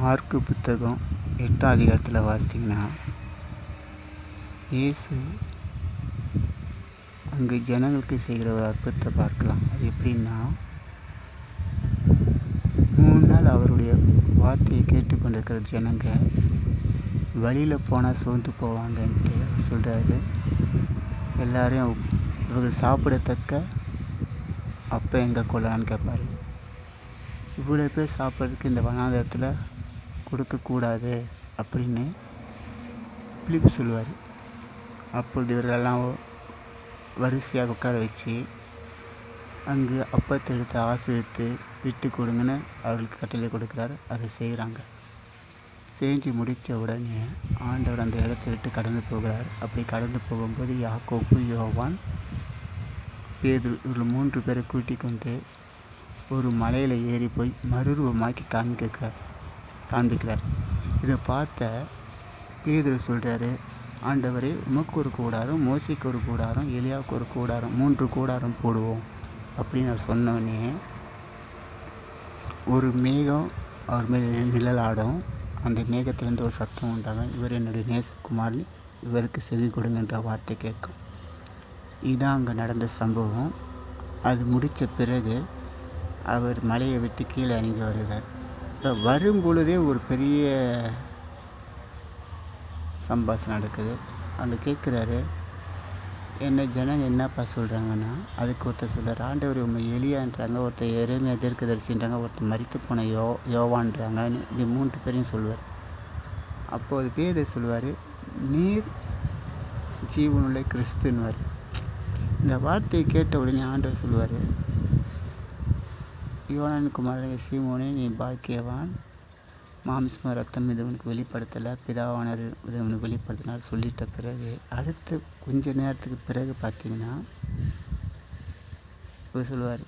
Mark புத்தகம் 8ஆம் அதிகாரத்தில் வாசித்தீங்கன்னா, இயேசு அங்கு ஜனங்களுக்கு செய்கிற ஒரு அற்புதத்தை பார்க்கலாம். அது எப்படின்னா, 3 நாள் அவருடைய வார்த்தையை கேட்டுக்கொண்டிருக்கிற ஜனங்க வழியில் போனால் சோர்ந்து போவாங்கன்ட்டு அவர் சொல்கிறாரு. எல்லாரையும் இவர்கள் சாப்பிடத்தக்க அப்போ எங்கே கொள்ளலான்னு கேட்பாரு. இவ்வளோ பேர் சாப்பிட்றதுக்கு இந்த வனாந்தரத்தில் கொடுக்கக்கூடாது அப்படின்னு பிலிப்பு சொல்லுவார். அப்பொழுது இவர்களெல்லாம் வரிசையாக உட்கார வச்சு அங்கு அப்பத்தை எடுத்து ஆசீர்வதித்து விட்டு கொடுங்கன்னு அவர்களுக்கு கட்டளை கொடுக்குறாரு. அதை செய்கிறாங்க. செஞ்சு முடித்த உடனே ஆண்டவர் அந்த இடத்தை விட்டு கடந்து போகிறார். அப்படி கடந்து போகும்போது யாக்கோப்பு, யோவான், பேதுரு இவர்கள் 3 பேரை கூட்டிக் கொண்டு ஒரு மலையில் ஏறி போய் மறுரூபமாக்கி காண்பிக்கிறார். இதை பார்த்த பேதுரு சொல்கிறாரு, ஆண்டவரே, உமக்கு ஒரு கூடாரம், மோசேக்கு ஒரு கூடாரம், எலியாவுக்கு ஒரு கூடாரம், 3 கூடாரம் போடுவோம் அப்படின்னு அவர் சொன்னோடனே ஒரு மேகம் அவர் மேலே நிழலாடும். அந்த மேகத்திலேருந்து ஒரு சத்தம் உண்டாகும், இவர் என்னுடைய நேசகுமாரன், இவருக்கு செவி கொடுங்கன்ற வார்த்தை கேட்கும். இதுதான் அங்கே நடந்த சம்பவம். அது முடித்த பிறகு அவர் மலையை விட்டு கீழே இறங்கி வருகிறார். இப்போ வரும் பொழுதே ஒரு பெரிய சம்பாஷணை நடக்குது. அங்கே கேட்குறாரு, என்ன ஜனங்க என்னப்பா சொல்கிறாங்கன்னா, அதுக்கு ஒருத்தர் சொல்கிறார், ஆண்டவர் உண்மை எலியான்றாங்க, ஒருத்தர் எரேமியா தீர்க்கதரிசின்றாங்க, ஒருத்தர் மரித்து போன யோவான்றாங்க, இப்படி 3 பேரையும் சொல்லுவார். அப்போது பேதுரு சொல்லுவார், நீர் ஜீவனுள்ள கிறிஸ்துன்னுவார். இந்த வார்த்தையை கேட்ட உடனே ஆண்டவர் சொல்லுவார், யோனான் குமாரன் சீமோனே, நீ பாக்கியவான், மாம்சம ரத்தம் இது உனக்கு வெளிப்படுத்தலை, பிதாவானவர் இது உனக்கு வெளிப்படுத்தினார் சொல்லிட்ட பிறகு அடுத்து கொஞ்ச நேரத்துக்கு பிறகு பார்த்தீங்கன்னா இவர் சொல்லுவார்,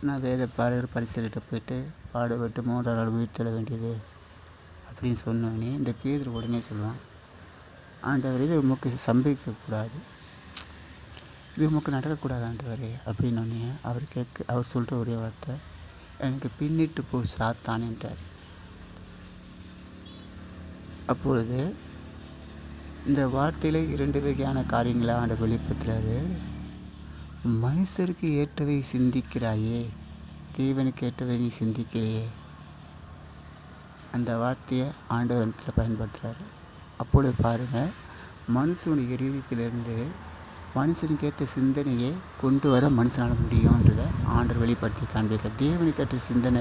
நான் வேத பரிசல்கிட்ட போயிட்டு பாடுபட்டு 3ஆம் நாள் உயிர்த்தெழ வேண்டியது அப்படின்னு சொன்னோடனே இந்த பேதுரு உடனே சொல்லுவான், ஆண்டவர் இது உமக்கு சம்பவிக்கக்கூடாது, இது உமக்கு நடக்கக்கூடாது ஆண்டவரே அப்படின்னோடனே அவர் சொல்கிற ஒரே வார்த்தை, எனக்கு பின்னிட்டு போ சாத்தான் என்றார். அப்பொழுது இந்த வார்த்தையில் 2 வகையான காரியங்களை ஆண்டவர் வெளிப்படுத்துறாரு. மனுஷருக்கு ஏற்றவை சிந்திக்கிறாயே, தேவனுக்கு ஏற்றவை நீ சிந்திக்கலையே, அந்த வார்த்தையை ஆண்டவரத்தில் பயன்படுத்துகிறாரு. அப்பொழுது பாருங்கள், மனுஷனுடைய இதயத்திலிருந்து மனுஷனுக்கு ஏற்ற சிந்தனையை கொண்டு வர மனுஷனால் முடியும்ன்றதை ஆண்டவர் வெளிப்படுத்தி காண்பிக்கிறார். தேவனுக்கு ஏற்ற சிந்தனை